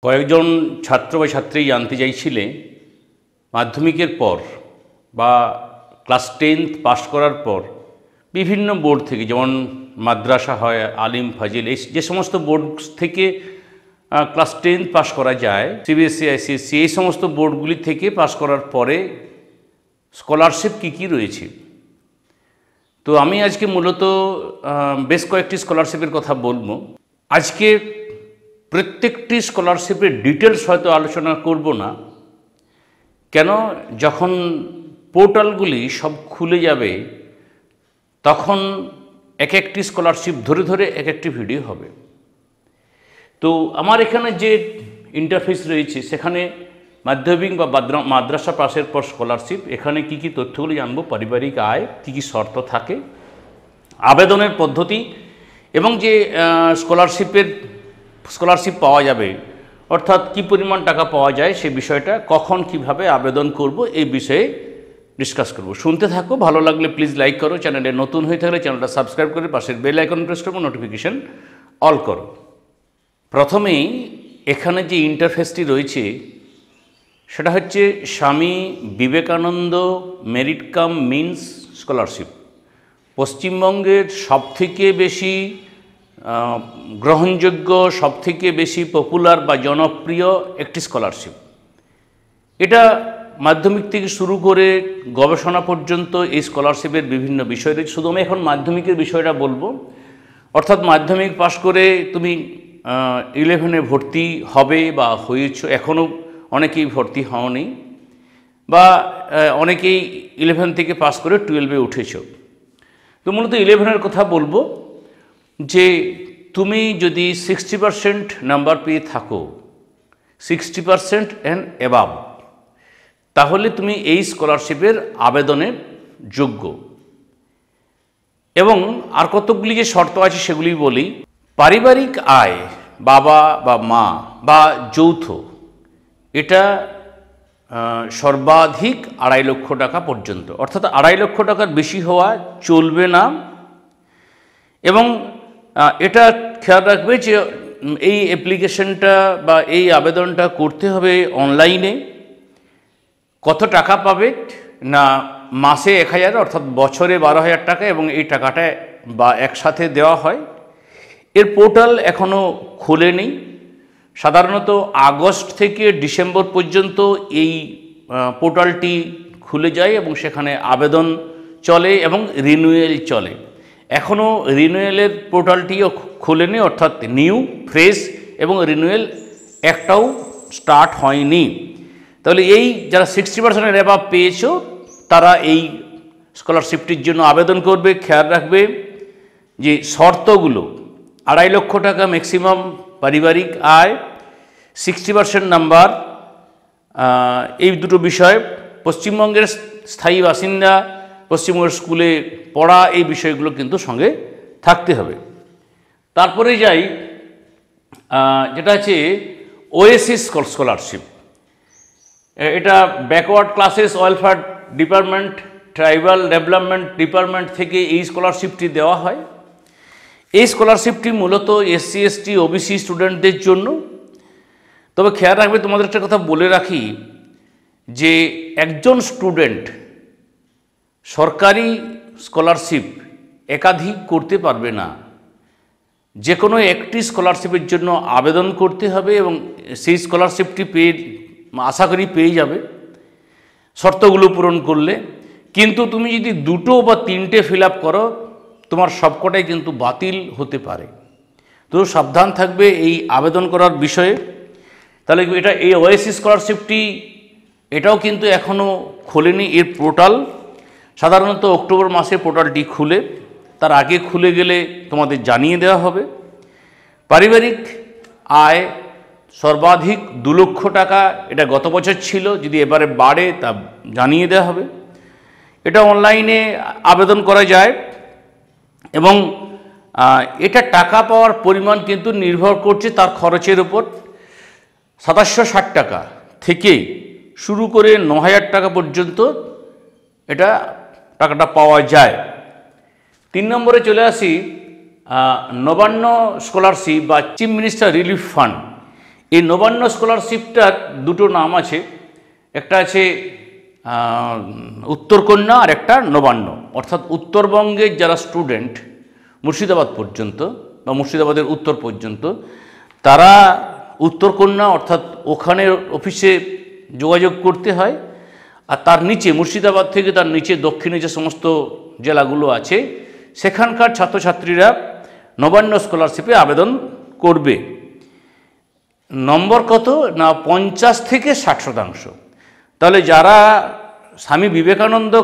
কয়েকজন ছাত্র বা ছাত্রী জানতে চাইছিলে মাধ্যমিকের পর বা ক্লাস 10th পাস করার পর বিভিন্ন বোর্ড থেকে, যেমন মাদ্রাসা হয়, আলিম, ফাজিল, এই যে সমস্ত বোর্ড থেকে ক্লাস 10th পাস করা যায়, সিবিএসসি, আইসিএসসি, এই সমস্ত বোর্ডগুলি থেকে পাস করার পরে স্কলারশিপ কী রয়েছে। তো আমি আজকে মূলত বেশ কয়েকটি স্কলারশিপের কথা বলবো। আজকে প্রত্যেকটি স্কলারশিপের ডিটেলস হয়তো আলোচনা করব না, কেন যখন পোর্টালগুলি সব খুলে যাবে তখন এক একটি স্কলারশিপ ধরে ধরে এক একটি ভিডিও হবে। তো আমার এখানে যে ইন্টারফেস রয়েছে সেখানে মাধ্যমিক বা মাদ্রাসা পাসের পর স্কলারশিপ, এখানে কি কি তথ্যগুলি জানবো, পারিবারিক আয়, কি কি শর্ত থাকে, আবেদনের পদ্ধতি এবং যে স্কলারশিপ পাওয়া যাবে অর্থাৎ কি পরিমাণ টাকা পাওয়া যায় সে বিষয়টা, কখন কিভাবে আবেদন করব এই বিষয়ে ডিসকাস করব। শুনতে থাকো, ভালো লাগলে প্লিজ লাইক করো, চ্যানেলে নতুন হয়ে থাকলে চ্যানেলটা সাবস্ক্রাইব করে পাশের বেল আইকন প্রেস করবো, নোটিফিকেশন অল করো। প্রথমেই এখানে যে ইন্টারফেসটি রয়েছে সেটা হচ্ছে Swami Vivekananda merit cum means scholarship, পশ্চিমবঙ্গের সবথেকে বেশি গ্রহণযোগ্য, সবথেকে বেশি পপুলার বা জনপ্রিয় একটি স্কলারশিপ। এটা মাধ্যমিক থেকে শুরু করে গবেষণা পর্যন্ত এই স্কলারশিপের বিভিন্ন বিষয় রয়েছে। শুধু আমি এখন মাধ্যমিকের বিষয়টা বলবো, অর্থাৎ মাধ্যমিক পাশ করে তুমি 11-এ ভর্তি হবে বা হয়েছ, এখনও অনেকেই ভর্তি হওনি, বা অনেকেই 11 থেকে পাস করে 12-এ উঠেছ। তো মূলত 11-এর কথা বলবো যে তুমি যদি 60% নাম্বার পেয়ে থাকো, 60% অ্যান্ড অ্যাবাভ, তাহলে তুমি এই স্কলারশিপের আবেদনের যোগ্য। এবং আর কতগুলি যে শর্ত আছে সেগুলি বলি। পারিবারিক আয়, বাবা বা মা বা যৌথ, এটা সর্বাধিক 2.5 লক্ষ টাকা পর্যন্ত, অর্থাৎ 2.5 লক্ষ টাকার বেশি হওয়া চলবে না। এবং এটা খেয়াল রাখবে যে এই অ্যাপ্লিকেশনটা বা এই আবেদনটা করতে হবে অনলাইনে। কত টাকা পাবে না, মাসে 1000 অর্থাৎ বছরে 12,000 টাকা, এবং এই টাকাটা বা একসাথে দেওয়া হয়। এর পোর্টাল এখনও খোলেনি, সাধারণত আগস্ট থেকে ডিসেম্বর পর্যন্ত এই পোর্টালটি খুলে যায় এবং সেখানে আবেদন চলে এবং রিনিউয়াল চলে। এখনও রিনিউয়ালের পোর্টালটিও খোলেনি, অর্থাৎ নিউ, ফ্রেশ এবং রিনিউয়াল একটাও স্টার্ট হয়নি। তাহলে এই যারা 60% অ্যাবাভ পেয়েছো তারা এই স্কলারশিপটির জন্য আবেদন করবে। খেয়াল রাখবে যে শর্তগুলো: 2.5 লক্ষ টাকা ম্যাক্সিমাম পারিবারিক আয়, 60% নাম্বার, এই দুটো বিষয়, পশ্চিমবঙ্গের স্থায়ী বাসিন্দা, পশ্চিমবঙ্গের স্কুলে পড়া, এই বিষয়গুলো কিন্তু সঙ্গে থাকতে হবে। তারপরে যাই যেটা আছে ওএসিস স্কলারশিপ। এটা backward classes welfare department, tribal development department থেকে এই স্কলারশিপটি দেওয়া হয়। এই স্কলারশিপটি মূলত এসসি, এসটি, ওবিসি স্টুডেন্টদের জন্য। তবে খেয়াল রাখবে, তোমাদের একটা কথা বলে রাখি যে একজন স্টুডেন্ট সরকারি স্কলারশিপ একাধিক করতে পারবে না। যে কোনো একটি স্কলারশিপের জন্য আবেদন করতে হবে এবং সেই স্কলারশিপটি আশা করি পেয়ে যাবে শর্তগুলো পূরণ করলে। কিন্তু তুমি যদি 2টো বা 3টে ফিল আপ করো, তোমার সবকটাই কিন্তু বাতিল হতে পারে। তো সাবধান থাকবে এই আবেদন করার বিষয়ে। তাহলে এটা এই ওএসিস স্কলারশিপটি এটাও কিন্তু এখনও খোলেনি এর পোর্টাল। সাধারণত অক্টোবর মাসে পোর্টালটি খুলে, তার আগে খুলে গেলে তোমাদের জানিয়ে দেওয়া হবে। পারিবারিক আয় সর্বাধিক 2 লক্ষ টাকা, এটা গত বছর ছিল, যদি এবারে বাড়ে তা জানিয়ে দেওয়া হবে। এটা অনলাইনে আবেদন করা যায় এবং এটা টাকা পাওয়ার পরিমাণ কিন্তু নির্ভর করছে তার খরচের উপর। 2760 টাকা থেকে শুরু করে 9000 টাকা পর্যন্ত এটা টাকাটা পাওয়া যায়। 3 নম্বরে চলে আসি নবান্ন স্কলারশিপ বা চিফ মিনিস্টার রিলিফ ফান্ড। এই নবান্ন স্কলারশিপটার দুটো নাম আছে, একটা আছে উত্তরকন্যা আর একটা নবান্ন। অর্থাৎ উত্তরবঙ্গের যারা স্টুডেন্ট মুর্শিদাবাদ পর্যন্ত বা মুর্শিদাবাদের উত্তর পর্যন্ত, তারা উত্তরকন্যা অর্থাৎ ওখানে অফিসে যোগাযোগ করতে হয়। আর তার নিচে মুর্শিদাবাদ থেকে তার নিচে দক্ষিণে যে সমস্ত জেলাগুলো আছে সেখানকার ছাত্রছাত্রীরা নবান্ন স্কলারশিপে আবেদন করবে। নম্বর কত না 50 থেকে 60%। তাহলে যারা স্বামী বিবেকানন্দ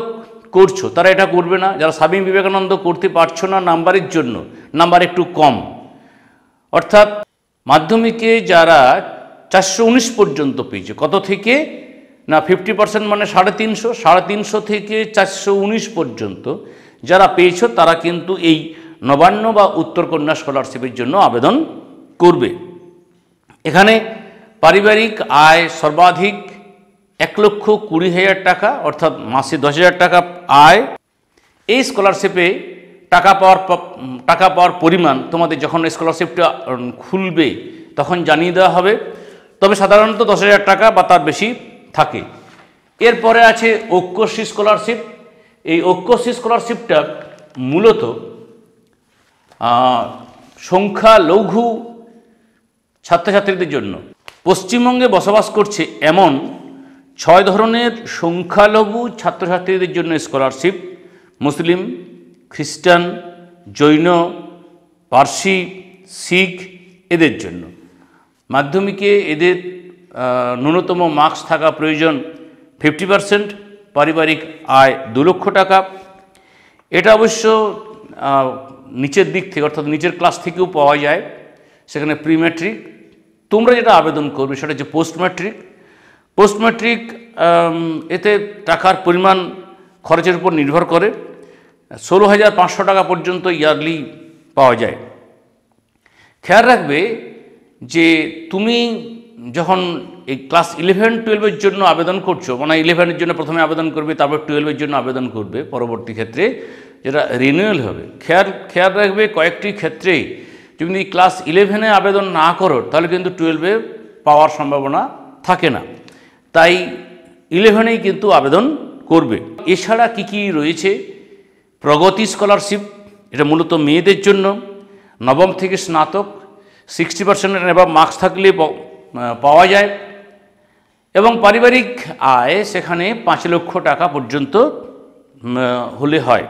করছো তারা এটা করবে না, যারা স্বামী বিবেকানন্দ করতে পারছো না নাম্বারের জন্য, নাম্বার একটু কম, অর্থাৎ মাধ্যমিকে যারা 419 পর্যন্ত পেয়েছে, কত থেকে না 50% মানে 350 থেকে 419 পর্যন্ত যারা পেয়েছো তারা কিন্তু এই নবান্ন বা উত্তরকন্যা স্কলারশিপের জন্য আবেদন করবে। এখানে পারিবারিক আয় সর্বাধিক 1,20,000 টাকা, অর্থাৎ মাসে 10,000 টাকা আয়। এই স্কলারশিপে টাকা পাওয়ার পরিমাণ তোমাদের যখন স্কলারশিপটা খুলবে তখন জানিয়ে দেওয়া হবে, তবে সাধারণত 10,000 টাকা বা তার বেশি থাকে। এরপরে আছে ঐক্যশ্রী স্কলারশিপ। এই ঐক্যশ্রী স্কলারশিপটা মূলত সংখ্যালঘু ছাত্রছাত্রীদের জন্য। পশ্চিমবঙ্গে বসবাস করছে এমন 6 ধরনের সংখ্যালঘু ছাত্রছাত্রীদের জন্য স্কলারশিপ: মুসলিম, খ্রিস্টান, জৈন, পার্সি, শিখ এদের জন্য। মাধ্যমিকে এদের ন্যূনতম মার্কস থাকা প্রয়োজন 50%, পারিবারিক আয় 2 লক্ষ টাকা। এটা অবশ্য নিচের দিক থেকে অর্থাৎ নিচের ক্লাস থেকেও পাওয়া যায়, সেখানে প্রি ম্যাট্রিক। তোমরা যেটা আবেদন করবে সেটা হচ্ছে পোস্ট ম্যাট্রিক। এতে টাকার পরিমাণ খরচের উপর নির্ভর করে, 16,500 টাকা পর্যন্ত ইয়ারলি পাওয়া যায়। খেয়াল রাখবে যে তুমি যখন এই ক্লাস 11-12 জন্য আবেদন করছো, মানে 11 জন্য প্রথমে আবেদন করবে, তারপর 12 জন্য আবেদন করবে পরবর্তী ক্ষেত্রে, যেটা রিনিউয়াল হবে। খেয়াল রাখবে কয়েকটি ক্ষেত্রে যদি ক্লাস 11 আবেদন না করো তাহলে কিন্তু 12 পাওয়ার সম্ভাবনা থাকে না, তাই 11 কিন্তু আবেদন করবে। এছাড়া কি রয়েছে? প্রগতি স্কলারশিপ, এটা মূলত মেয়েদের জন্য। নবম থেকে স্নাতক 60% এবার মার্কস থাকলে পাওয়া যায়, এবং পারিবারিক আয় সেখানে 5 লক্ষ টাকা পর্যন্ত হলে হয়।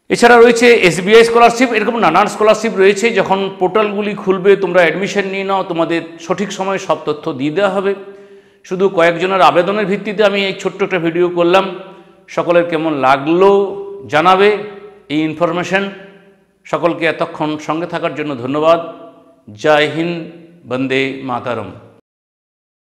এছাড়া রয়েছে SBI স্কলারশিপ। এরকম নানান স্কলারশিপ রয়েছে। যখন পোর্টালগুলি খুলবে তোমরা অ্যাডমিশন নিয়ে নাও, তোমাদের সঠিক সময়ে সব তথ্য দিয়ে দেওয়া হবে। শুধু কয়েকজনের আবেদনের ভিত্তিতে আমি এই ছোট্ট একটা ভিডিও করলাম। সকলের কেমন লাগলো জানাবে এই ইনফরমেশন। সকলকে এতক্ষণ সঙ্গে থাকার জন্য ধন্যবাদ। জয় হিন্দ, বন্দে মাতরম।